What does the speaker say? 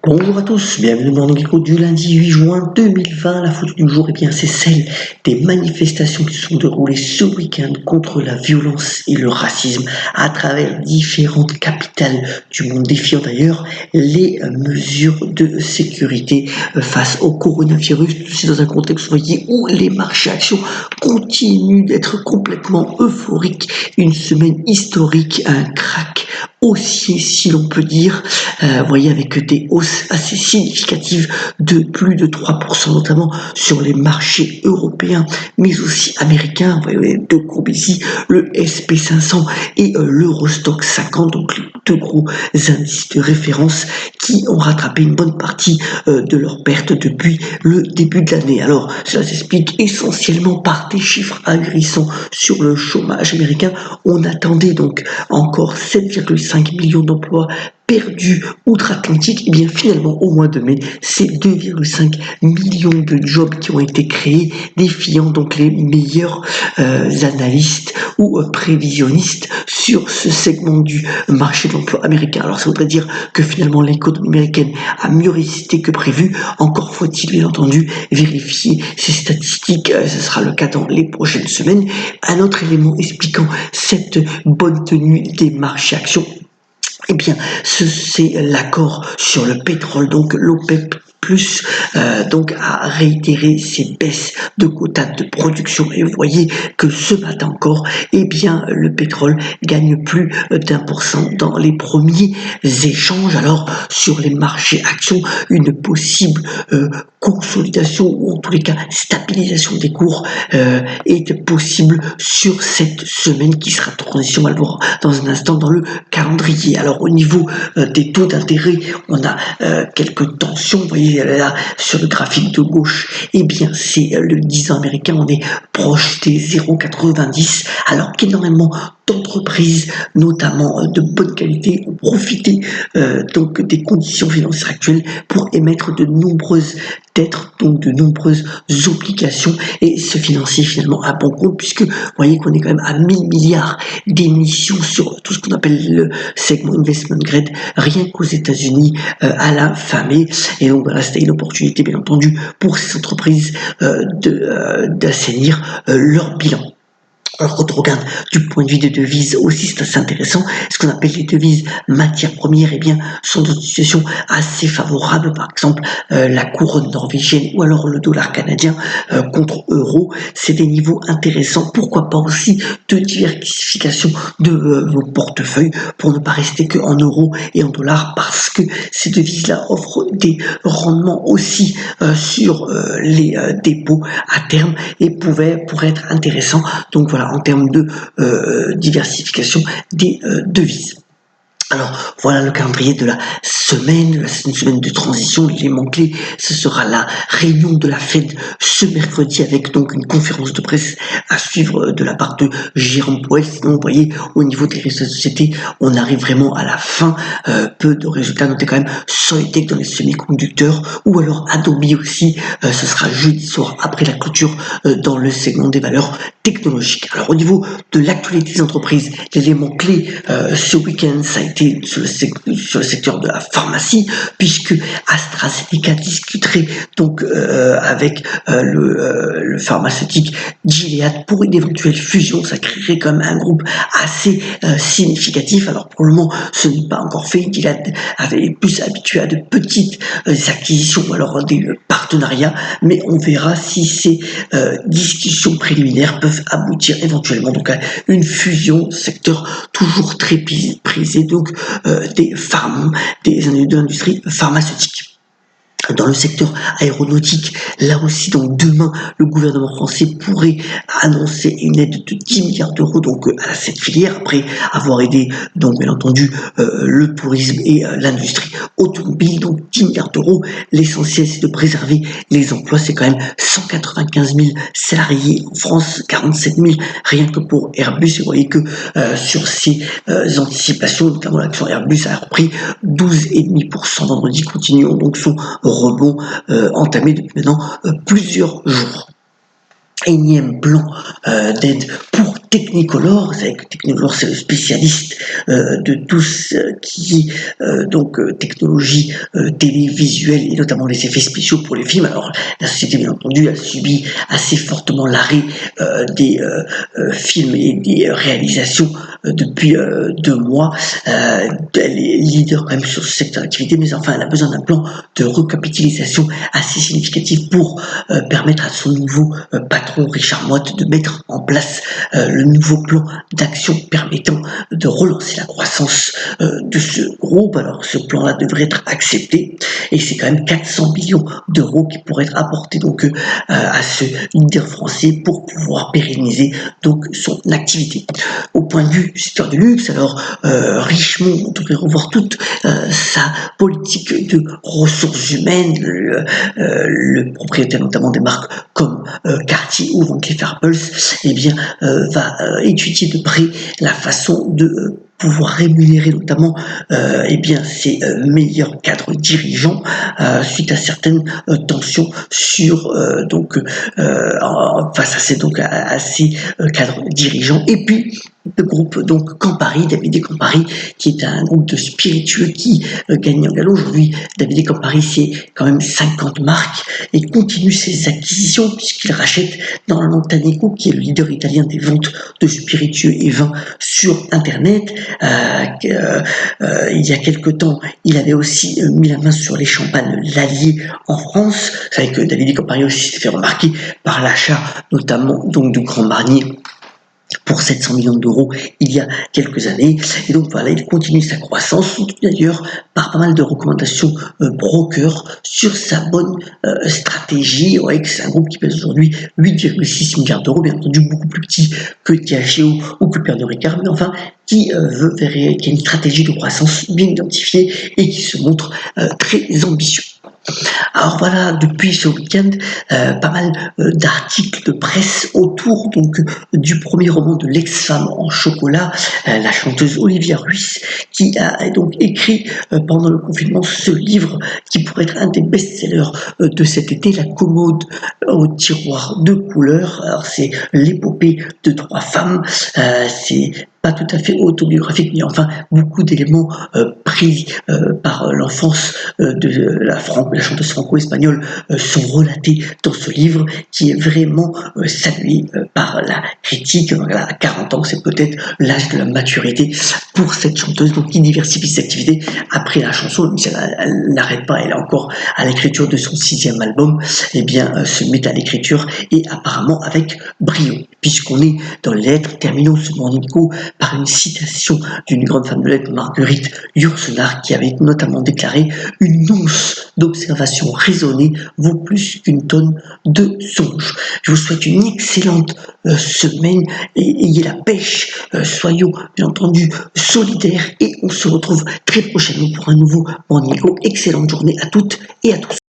Bonjour à tous, bienvenue dans le Gecko du lundi 8 juin 2020. La photo du jour, c'est celle des manifestations qui se sont déroulées ce week-end contre la violence et le racisme à travers différentes capitales du monde, défiant d'ailleurs les mesures de sécurité face au coronavirus. C'est dans un contexte, vous voyez, où les marchés actions continuent d'être complètement euphoriques. Une semaine historique, un crack haussier, si l'on peut dire, vous voyez, avec des hausses assez significatives de plus de 3%, notamment sur les marchés européens, mais aussi américains. Vous voyez, deux groupes ici, le SP500 et l'Eurostock 50, donc les deux gros indices de référence qui ont rattrapé une bonne partie de leurs pertes depuis le début de l'année. Alors, cela s'explique essentiellement par des chiffres ahurissants sur le chômage américain. On attendait donc encore 7,5 millions d'emplois perdus outre-Atlantique. Et bien finalement, au mois de mai, c'est 2,5 millions de jobs qui ont été créés, défiant donc les meilleurs analystes ou prévisionnistes sur ce segment du marché de l'emploi américain. Alors ça voudrait dire que finalement l'économie américaine a mieux résisté que prévu. Encore faut-il bien entendu vérifier ces statistiques, ce sera le cas dans les prochaines semaines. Un autre élément expliquant cette bonne tenue des marchés actions, eh bien, c'est l'accord sur le pétrole, donc l'OPEP+, donc a réitéré ses baisses de quotas de production. Et vous voyez que ce matin encore, eh bien, le pétrole gagne plus d'1% dans les premiers échanges. Alors, sur les marchés actions, une possible consolidation ou en tous les cas stabilisation des cours est possible sur cette semaine qui sera de transition. On va le voir dans un instant dans le calendrier. Alors au niveau des taux d'intérêt, on a quelques tensions. Vous voyez là sur le graphique de gauche, eh bien c'est le 10 ans américain, on est proche des 0,90, alors qu'énormément d'entreprises, notamment de bonne qualité, ont profité donc des conditions financières actuelles pour émettre de nombreuses dettes, donc de nombreuses obligations, et se financer finalement à bon compte, puisque vous voyez qu'on est quand même à 1000 milliards d'émissions sur tout ce qu'on appelle le segment investment grade, rien qu'aux États-Unis à la fin mai. Et donc voilà, c'était une opportunité bien entendu pour ces entreprises d'assainir leur bilan. Alors quand on regarde du point de vue des devises aussi, c'est assez intéressant. Ce qu'on appelle les devises matières premières, eh bien, sont dans une situation assez favorable. Par exemple, la couronne norvégienne ou alors le dollar canadien contre euro, c'est des niveaux intéressants. Pourquoi pas aussi de diversification de vos portefeuilles pour ne pas rester que en euros et en dollars, parce que ces devises-là offrent des rendements aussi sur les dépôts à terme et pourraient être intéressants. Donc voilà, en termes de diversification des devises. Alors voilà le calendrier de la semaine, c'est une semaine de transition. L'élément clé, ce sera la réunion de la Fed ce mercredi, avec donc une conférence de presse à suivre de la part de Jérôme Powell. Sinon, vous voyez, au niveau des résultats de société, on arrive vraiment à la fin. Peu de résultats, notez quand même Soitec dans les semi-conducteurs, ou alors Adobe aussi. Ce sera jeudi soir après la clôture dans le segment des valeurs technologiques. Alors au niveau de l'actualité des entreprises, l'élément clé ce week-end, ça a été sur le secteur de la pharmacie, puisque AstraZeneca discuterait donc avec le pharmaceutique Gilead pour une éventuelle fusion. Ça créerait quand même un groupe assez significatif. Alors pour le moment, ce n'est pas encore fait. Gilead avait plus habitué à de petites acquisitions ou alors des partenariats, mais on verra si ces discussions préliminaires peuvent aboutir éventuellement donc à une fusion, secteur toujours très prisé donc de l'industrie pharmaceutique. Dans le secteur aéronautique, là aussi, donc demain, le gouvernement français pourrait annoncer une aide de 10 milliards d'euros donc à cette filière, après avoir aidé donc bien entendu le tourisme et l'industrie automobile. Donc 10 milliards d'euros. L'essentiel, c'est de préserver les emplois. C'est quand même 195 000 salariés en France, 47 000 rien que pour Airbus. Et vous voyez que sur ces anticipations, notamment l'action Airbus a repris 12,5% vendredi. Continuons donc son rebond entamé depuis maintenant plusieurs jours. Énième plan d'aide pour Technicolor. Vous savez que Technicolor, c'est le spécialiste de tout ce qui est technologie télévisuelle et notamment les effets spéciaux pour les films. Alors, la société, bien entendu, a subi assez fortement l'arrêt des films et des réalisations depuis 2 mois. Elle est leader quand même sur ce secteur d'activité, mais enfin, elle a besoin d'un plan de recapitalisation assez significatif pour permettre à son nouveau patron, Richard Mott, de mettre en place le nouveau plan d'action permettant de relancer la croissance de ce groupe. Alors, ce plan-là devrait être accepté et c'est quand même 400 millions d'euros qui pourraient être apportés donc à ce leader français pour pouvoir pérenniser donc son activité. Au point de vue du secteur du luxe, alors Richemont devrait revoir toute sa politique de ressources humaines, le propriétaire notamment des marques comme Cartier ou Van Cleef Arpels, eh bien, va étudier de près la façon de pouvoir rémunérer notamment eh bien ses meilleurs cadres dirigeants suite à certaines tensions sur face à ces cadres dirigeants. Et puis le groupe donc Campari, David et Campari, qui est un groupe de spiritueux qui gagne en galop. Aujourd'hui, David et Campari, c'est quand même 50 marques et continue ses acquisitions puisqu'il rachète dans Tannico, qui est le leader italien des ventes de spiritueux et vins sur Internet. Il y a quelque temps, il avait aussi mis la main sur les champagnes Lallier en France. Vous savez que David et Campari aussi s'est fait remarquer par l'achat notamment donc du Grand Marnier pour 700 millions d'euros il y a quelques années. Et donc voilà, il continue sa croissance, soutenu d'ailleurs par pas mal de recommandations brokers sur sa bonne stratégie. Ouais, c'est un groupe qui pèse aujourd'hui 8,6 milliards d'euros, bien entendu beaucoup plus petit que Diageo ou que Pernod Ricard, mais enfin qui a une stratégie de croissance bien identifiée et qui se montre très ambitieux. Alors voilà, depuis ce week-end, pas mal d'articles de presse autour donc du premier roman de l'ex-femme en chocolat, la chanteuse Olivia Ruiz, qui a donc écrit pendant le confinement ce livre qui pourrait être un des best-sellers de cet été, La commode au tiroir de couleurs. Alors c'est l'épopée de 3 femmes, c'est pas tout à fait autobiographique, mais enfin beaucoup d'éléments pris par l'enfance de la chanteuse franco-espagnole sont relatés dans ce livre qui est vraiment salué par la critique. Voilà, à 40 ans, c'est peut-être l'âge de la maturité pour cette chanteuse donc qui diversifie ses activités après la chanson, même si elle n'arrête pas, elle est encore à l'écriture de son 6e album, eh bien se met à l'écriture et apparemment avec brio. Puisqu'on est dans les lettres, terminons ce Nico par une citation d'une grande femme de lettres, Marguerite Yourcenar, qui avait notamment déclaré « Une once d'observation raisonnée vaut plus qu'une tonne de songes ». Je vous souhaite une excellente semaine et ayez la pêche, soyons bien entendu solidaires et on se retrouve très prochainement pour un nouveau Nico. Excellente journée à toutes et à tous.